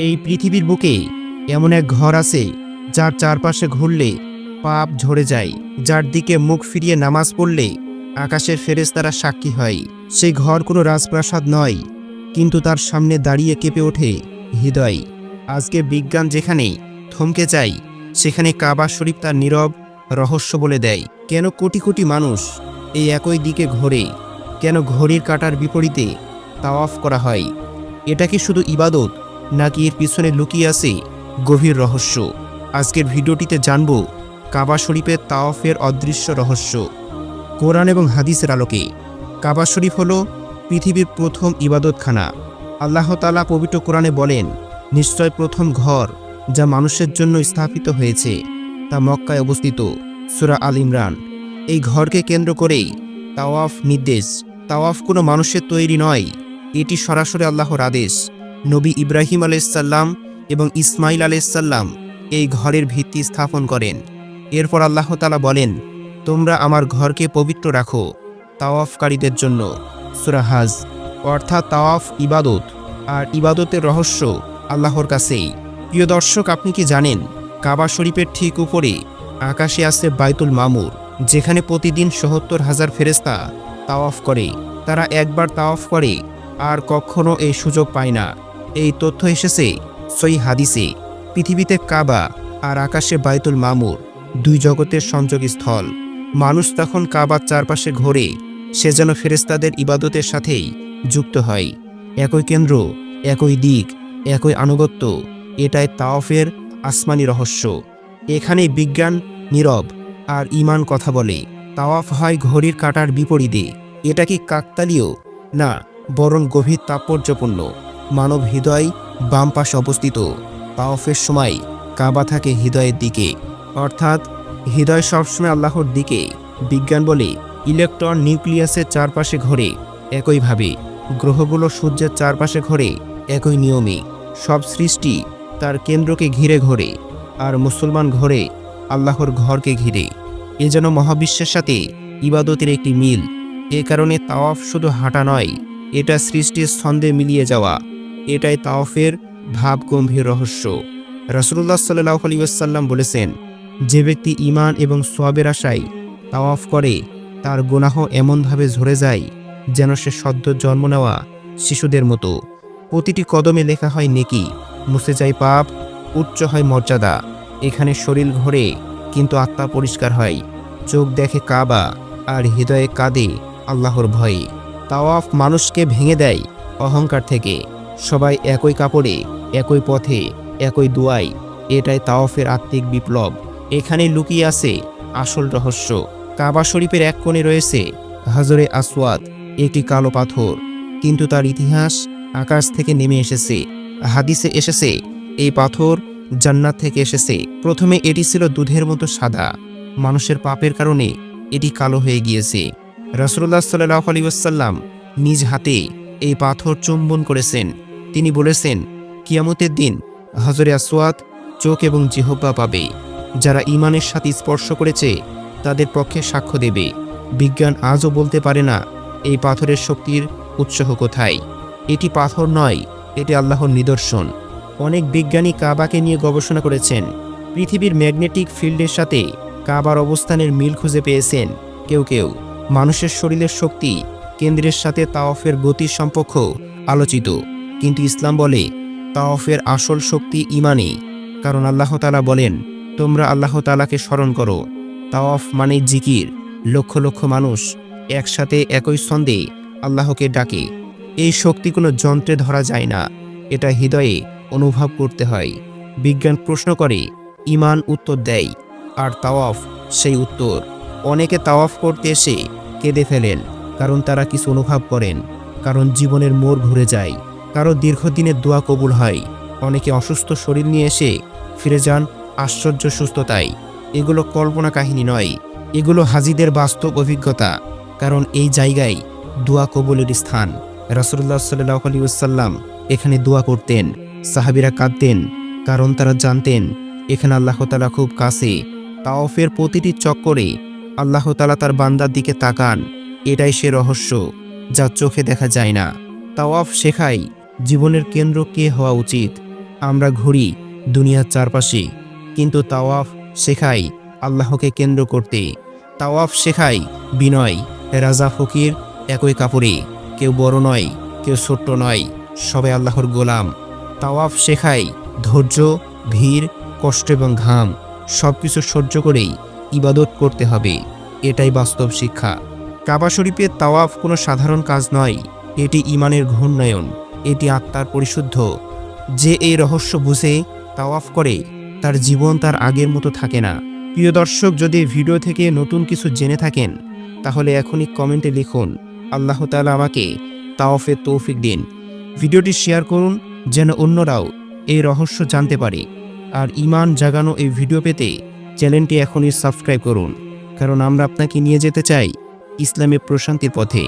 এই পৃথিবীর বুকে এমন এক ঘর আছে যার চারপাশে ঘুরলে পাপ ঝরে যায়, যার দিকে মুখ ফিরিয়ে নামাজ পড়লে আকাশের ফেরেশতারা সাক্ষী হয়। সেই ঘর কোনো রাজপ্রাসাদ নয়, কিন্তু তার সামনে দাঁড়িয়ে কেঁপে ওঠে হৃদয়। আজকে বিজ্ঞান যেখানে থমকে যায়, সেখানে কাবা শরীফ তার নীরব রহস্য বলে দেয়। কেন কোটি কোটি মানুষ এই একই দিকে ঘোরে? কেন ঘড়ির কাঁটার বিপরীতে তাওয়াফ করা হয়? এটা কি শুধু ইবাদত, নাকি এর পিছনে লুকিয়ে আছে গভীর রহস্য? আজকের ভিডিওটিতে জানব কাবা শরীফের তাওয়াফের অদৃশ্য রহস্য। কোরআন এবং হাদিসের আলোকে কাবা শরীফ হল পৃথিবীর প্রথম ইবাদতখানা। আল্লাহ তাআলা পবিত্র কোরআনে বলেন, নিশ্চয় প্রথম ঘর যা মানুষের জন্য স্থাপিত হয়েছে তা মক্কায় অবস্থিত। সূরা আল ইমরান। এই ঘরকে কেন্দ্র করেই তাওয়াফ নির্দেশ। তাওয়াফ কোনো মানুষের তৈরি নয়, এটি সরাসরি আল্লাহর আদেশ। নবী ইব্রাহিম আলাইহিসসালাম এবং ইসমাইল আলাইহিসসালাম এই ঘরের ভিত্তি স্থাপন করেন। এরপর আল্লাহ তাআলা বলেন, তোমরা আমার ঘরকে পবিত্র রাখো তাওয়াফকারীদের জন্য। সূরা হাজ। অর্থাৎ তাওয়াফ ইবাদত, আর ইবাদতের রহস্য আল্লাহর কাছেই। প্রিয় দর্শক, আপনি কি জানেন কাবা শরীফের ঠিক উপরে আকাশে আছে বাইতুল মামুর, যেখানে প্রতিদিন ৭০,০০০ ফেরেশতা তাওয়াফ করে। তারা একবার তাওয়াফ করে আর কখনো এই সুযোগ পায় না। এই তথ্য এসেছে সহিহ হাদিসে। পৃথিবীতে কাবা আর আকাশে বাইতুল মামুর, দুই জগতের সংযোগস্থল। মানুষ তখন কাবার চারপাশে ঘোরে, সে যেন ফেরেশতাদের ইবাদতের সাথেই যুক্ত হয়। একই কেন্দ্র, একই দিক, একই আনুগত্য। এটাই তাওয়াফের আসমানি রহস্য। এখানেই বিজ্ঞান নীরব আর ঈমান কথা বলে। তাওয়াফ হয় ঘড়ির কাঁটার বিপরীতে। এটা কি কাকতালীয়? না, বরং গভীর তাৎপর্যপূর্ণ। মানব হৃদয় বাম পাশে অবস্থিত। তাওয়াফের সময় কাবা থাকে হৃদয়ের দিকে, অর্থাৎ হৃদয় সবসময় আল্লাহর দিকে। বিজ্ঞান বলে ইলেকট্রন নিউক্লিয়াসের চারপাশে ঘোরে একইভাবে, গ্রহগুলো সূর্যের চারপাশে ঘোরে একই নিয়মে। সব সৃষ্টি তার কেন্দ্রকে ঘিরে ঘোরে, আর মুসলমান ঘোরে আল্লাহর ঘরকে ঘিরে। এ যেন মহাবিশ্বের সাথে ইবাদতের একটি মিল। এ কারণে তাওয়াফ শুধু হাঁটা নয়, এটা সৃষ্টির ছন্দে মিলিয়ে যাওয়া। এটাই তাওয়াফের ভাব গম্ভীর রহস্য। রাসূলুল্লাহ সাল্লাল্লাহু আলাইহি ওয়াসাল্লাম বলেছেন, যে ব্যক্তি ঈমান এবং সওয়াবের আশায় তাওয়াফ করে, তার গুনাহ এমনভাবে ঝরে যায় যেন সে সদ্য জন্ম নেওয়া শিশুদের মতো। প্রতিটি কদমে লেখা হয় নেকি, মুছে যায় পাপ, উচ্চ হয় মর্যাদা। এখানে শরীর ঘোরে কিন্তু আত্মা পরিষ্কার হয়। চোখ দেখে কাবা আর হৃদয়ে কাঁদে আল্লাহর ভয়ে। তাওয়াফ মানুষকে ভেঙে দেয় অহংকার থেকে। সবাই একই কাপড়ে, একই পথে, একই দুয়ায়। এটাই তাওয়াফের আত্মিক বিপ্লব। এখানে লুকিয়ে আছে আসল রহস্য। কাবা শরীফের এক কোণে রয়েছে হাজরে আসওয়াদ, একটি কালো পাথর, কিন্তু তার ইতিহাস আকাশ থেকে নেমে এসেছে। হাদিসে এসেছে এই পাথর জান্নাত থেকে এসেছে। প্রথমে এটি ছিল দুধের মতো সাদা, মানুষের পাপের কারণে এটি কালো হয়ে গিয়েছে। রাসূলুল্লাহ সাল্লাল্লাহু আলাইহি ওয়াসাল্লাম নিজ হাতে এই পাথর চুম্বন করেছেন। তিনি বলেছেন, কিয়ামতের দিন হাজরে আসওয়াদ চোখ এবং জিহ্বা পাবে। যারা ঈমানের সাথে স্পর্শ করেছে তাদের পক্ষে সাক্ষ্য দেবে। বিজ্ঞান আজও বলতে পারে না এই পাথরের শক্তির উৎস কোথায়। এটি পাথর নয়, এটি আল্লাহর নিদর্শন। অনেক বিজ্ঞানী কাবাকে নিয়ে গবেষণা করেছেন। পৃথিবীর ম্যাগনেটিক ফিল্ডের সাথে কাবার অবস্থানের মিল খুঁজে পেয়েছেন। কেউ কেউ মানুষের শরীরের শক্তি কেন্দ্রের সাথে তাওয়াফের গতির সম্পর্ক আলোচিত। কিন্তু ইসলাম বলে তাওয়াফের আসল শক্তি ঈমানে। কারণ আল্লাহ তাআলা বলেন, তোমরা আল্লাহ তাআলাকে স্মরণ করো। তাওয়াফ মানে জিকির। লক্ষ লক্ষ মানুষ একসাথে একই ছন্দে আল্লাহকে ডাকে। এই শক্তি কোনো যন্ত্রে ধরা যায় না, এটা হৃদয়ে অনুভব করতে হয়। বিজ্ঞান প্রশ্ন করে, ঈমান উত্তর দেয়, আর তাওয়াফ সেই উত্তর। অনেকে তাওয়াফ করতে এসে কেঁদে ফেলেন, কারণ তারা কিছু অনুভব করেন। কারণ জীবনের মোড় ঘুরে যায়, কারো দীর্ঘদিনের দোয়া কবুল হয়। অনেকে অসুস্থ শরীর নিয়ে এসে ফিরে যান আশ্চর্য সুস্থতায়। এগুলো কল্পনা কাহিনী নয়, এগুলো হাজীদের বাস্তব অভিজ্ঞতা। কারণ এই জায়গায় দোয়া কবুলের স্থান। রাসূলুল্লাহ সাল্লাল্লাহু আলাইহি ওয়াসাল্লাম এখানে দোয়া করতেন, সাহাবীরা কাঁদতেন, কারণ তারা জানতেন এখানে আল্লাহ তাআলা খুব কাছে। তাওয়াফের প্রতিটি চক্করে আল্লাহ তাআলা তার বান্দার দিকে তাকান। এটাই সে রহস্য যা চোখে দেখা যায় না। তাওয়াফ শেখায় জীবনের কেন্দ্র কে হওয়া উচিত। আমরা ঘুরি দুনিয়ার চারপাশে, কিন্তু তাওয়াফ শেখায় আল্লাহকে কেন্দ্র করতে। তাওয়াফ শেখায় বিনয়। রাজা ফকির একই কাপড়ে, কেউ বড় নয়, কেউ ছোট্ট নয়, সবাই আল্লাহর গোলাম। তাওয়াফ শেখায় ধৈর্য, ভিড়, কষ্ট এবং ঘাম সব কিছু সহ্য করেই ইবাদত করতে হবে। এটাই বাস্তব শিক্ষা। কাবা শরীফের তাওয়াফ কোনো সাধারণ কাজ নয়, এটি ঈমানের ঘূর্ণায়ন, এটি আত্মার পরিশুদ্ধ। যে এই রহস্য বুঝে তাওয়াফ করে তার জীবন তার আগের মতো থাকে না। প্রিয় দর্শক, যদি ভিডিও থেকে নতুন কিছু জেনে থাকেন তাহলে এখনই কমেন্টে লিখুন, আল্লাহ তাআলা আমাকে তাওয়াফের তৌফিক দিন। ভিডিওটি শেয়ার করুন যেন অন্যরাও এই রহস্য জানতে পারে। আর ঈমান জাগানো এই ভিডিও পেতে চ্যানেলটি এখনই সাবস্ক্রাইব করুন, কারণ আমরা আপনাকে নিয়ে যেতে চাই ইসলামের প্রশান্তির পথে।